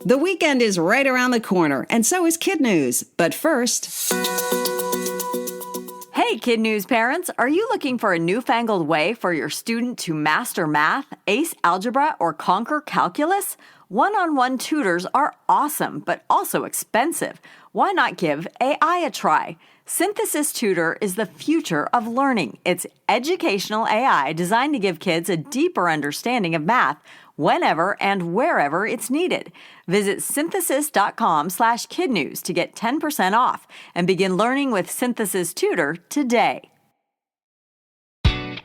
The weekend is right around the corner, and so is KidNuz. But first... Hey, KidNuz parents, are you looking for a newfangled way for your student to master math, ace algebra, or conquer calculus? One-on-one tutors are awesome, but also expensive. Why not give AI a try? Synthesis Tutor is the future of learning. It's educational AI designed to give kids a deeper understanding of math whenever and wherever it's needed. Visit synthesis.com/kidnews to get 10% off and begin learning with Synthesis Tutor today.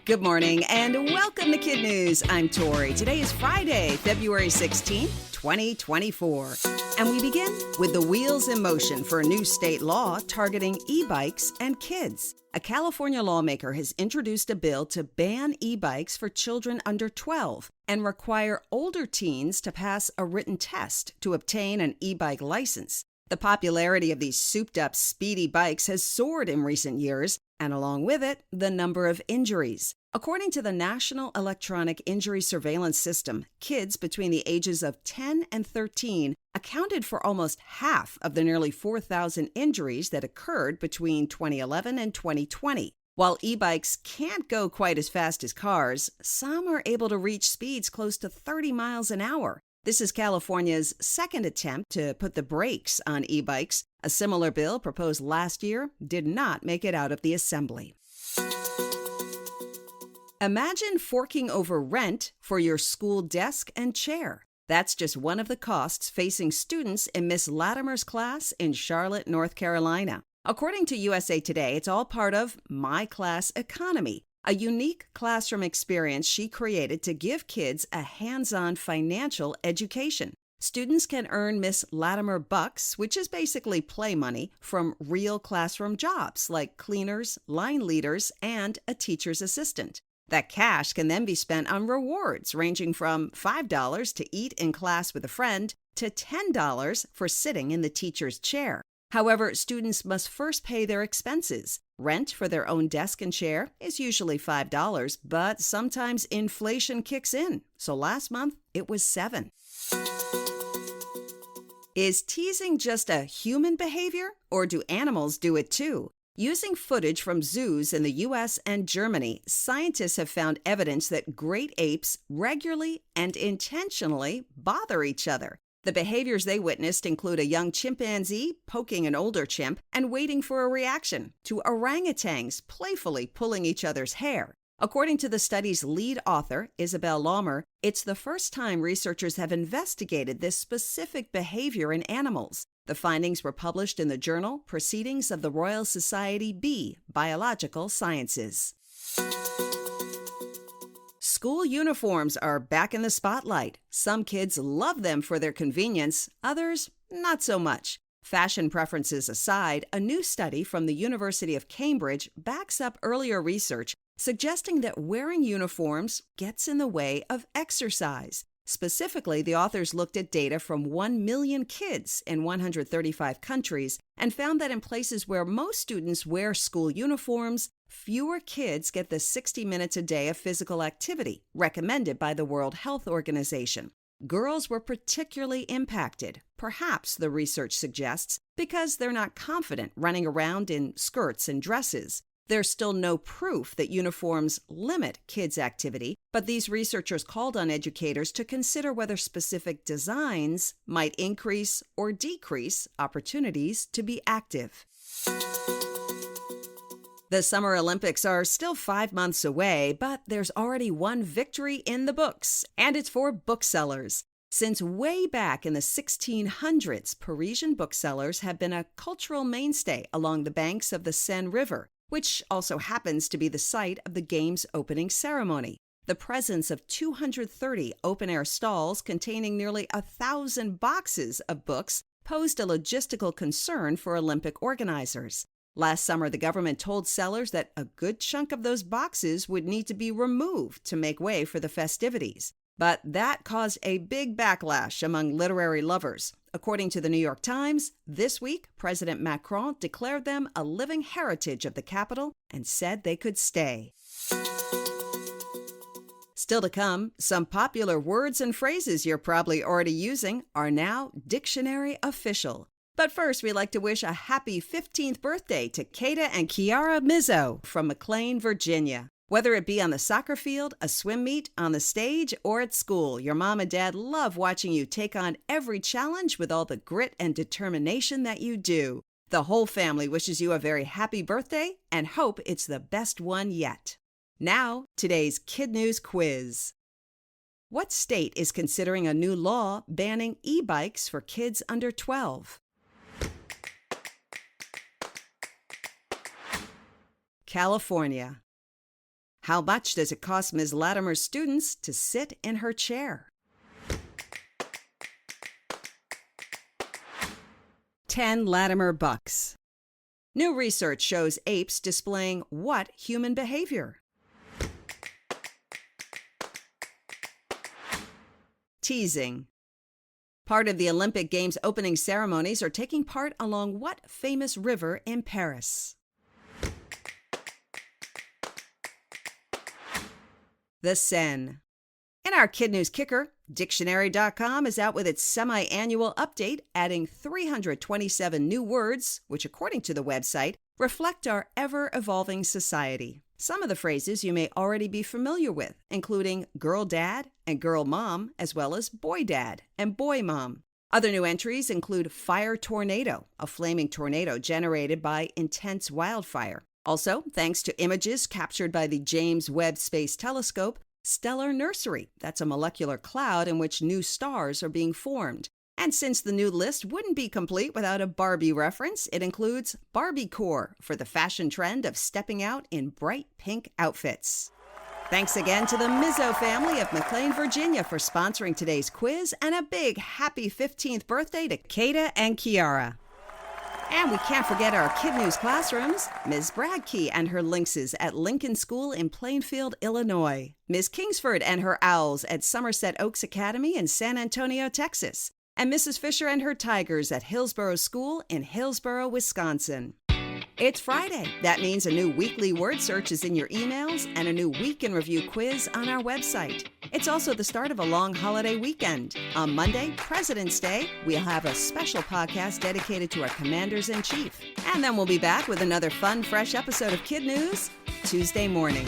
Good morning and welcome to KidNuz. I'm Tori. Today is Friday, February 16th, 2024. And we begin with the wheels in motion for a new state law targeting e-bikes and kids. A California lawmaker has introduced a bill to ban e-bikes for children under 12 and require older teens to pass a written test to obtain an e-bike license. The popularity of these souped-up, speedy bikes has soared in recent years, and along with it, the number of injuries. According to the National Electronic Injury Surveillance System, kids between the ages of 10 and 13 accounted for almost half of the nearly 4,000 injuries that occurred between 2011 and 2020. While e-bikes can't go quite as fast as cars, some are able to reach speeds close to 30 miles an hour. This is California's second attempt to put the brakes on e-bikes. A similar bill proposed last year did not make it out of the assembly. Imagine forking over rent for your school desk and chair. That's just one of the costs facing students in Miss Latimer's class in Charlotte, North Carolina. According to USA Today, it's all part of My Class Economy, a unique classroom experience she created to give kids a hands-on financial education. Students can earn Miss Latimer bucks, which is basically play money, from real classroom jobs like cleaners, line leaders, and a teacher's assistant. That cash can then be spent on rewards ranging from $5 to eat in class with a friend to $10 for sitting in the teacher's chair. However, students must first pay their expenses. Rent for their own desk and chair is usually $5, but sometimes inflation kicks in. So last month, it was $7. Is teasing just a human behavior, or do animals do it too? Using footage from zoos in the U.S. and Germany, scientists have found evidence that great apes regularly and intentionally bother each other. The behaviors they witnessed include a young chimpanzee poking an older chimp and waiting for a reaction, to orangutans playfully pulling each other's hair. According to the study's lead author, Isabel Laumer, it's the first time researchers have investigated this specific behavior in animals. The findings were published in the journal Proceedings of the Royal Society B, Biological Sciences. School uniforms are back in the spotlight. Some kids love them for their convenience, others not so much. Fashion preferences aside, a new study from the University of Cambridge backs up earlier research suggesting that wearing uniforms gets in the way of exercise. Specifically, the authors looked at data from 1 million kids in 135 countries and found that in places where most students wear school uniforms, fewer kids get the 60 minutes a day of physical activity recommended by the World Health Organization. Girls were particularly impacted, perhaps, the research suggests, because they're not confident running around in skirts and dresses. There's still no proof that uniforms limit kids' activity, but these researchers called on educators to consider whether specific designs might increase or decrease opportunities to be active. The Summer Olympics are still 5 months away, but there's already one victory in the books, and it's for booksellers. Since way back in the 1600s, Parisian booksellers have been a cultural mainstay along the banks of the Seine River, which also happens to be the site of the game's opening ceremony. The presence of 230 open-air stalls containing nearly 1,000 boxes of books posed a logistical concern for Olympic organizers. Last summer, the government told sellers that a good chunk of those boxes would need to be removed to make way for the festivities. But that caused a big backlash among literary lovers. According to the New York Times, this week, President Macron declared them a living heritage of the capital and said they could stay. Still to come, some popular words and phrases you're probably already using are now dictionary official. But first, we'd like to wish a happy 15th birthday to Kata and Kiara Mizzo from McLean, Virginia. Whether it be on the soccer field, a swim meet, on the stage, or at school, your mom and dad love watching you take on every challenge with all the grit and determination that you do. The whole family wishes you a very happy birthday and hope it's the best one yet. Now, today's KidNuz quiz. What state is considering a new law banning e-bikes for kids under 12? California. How much does it cost Ms. Latimer's students to sit in her chair? $10 Latimer bucks. New research shows apes displaying what human behavior? Teasing. Part of the Olympic Games opening ceremonies are taking part along what famous river in Paris? The Seine. In our KidNuz Kicker, Dictionary.com is out with its semi-annual update, adding 327 new words, which, according to the website, reflect our ever-evolving society. Some of the phrases you may already be familiar with, including girl dad and girl mom, as well as boy dad and boy mom. Other new entries include fire tornado, a flaming tornado generated by intense wildfire. Also, thanks to images captured by the James Webb Space Telescope, stellar nursery, that's a molecular cloud in which new stars are being formed. And since the new list wouldn't be complete without a Barbie reference, it includes Barbiecore for the fashion trend of stepping out in bright pink outfits. Thanks again to the Mizzo family of McLean, Virginia for sponsoring today's quiz, and a big happy 15th birthday to Kata and Kiara. And we can't forget our KidNuz classrooms, Ms. Bradkey and her lynxes at Lincoln School in Plainfield, Illinois, Ms. Kingsford and her owls at Somerset Oaks Academy in San Antonio, Texas, and Mrs. Fisher and her tigers at Hillsborough School in Hillsborough, Wisconsin. It's Friday. That means a new weekly word search is in your emails and a new week in review quiz on our website. It's also the start of a long holiday weekend. On Monday, President's Day, we'll have a special podcast dedicated to our commanders-in-chief. And then we'll be back with another fun, fresh episode of KidNuz Tuesday morning.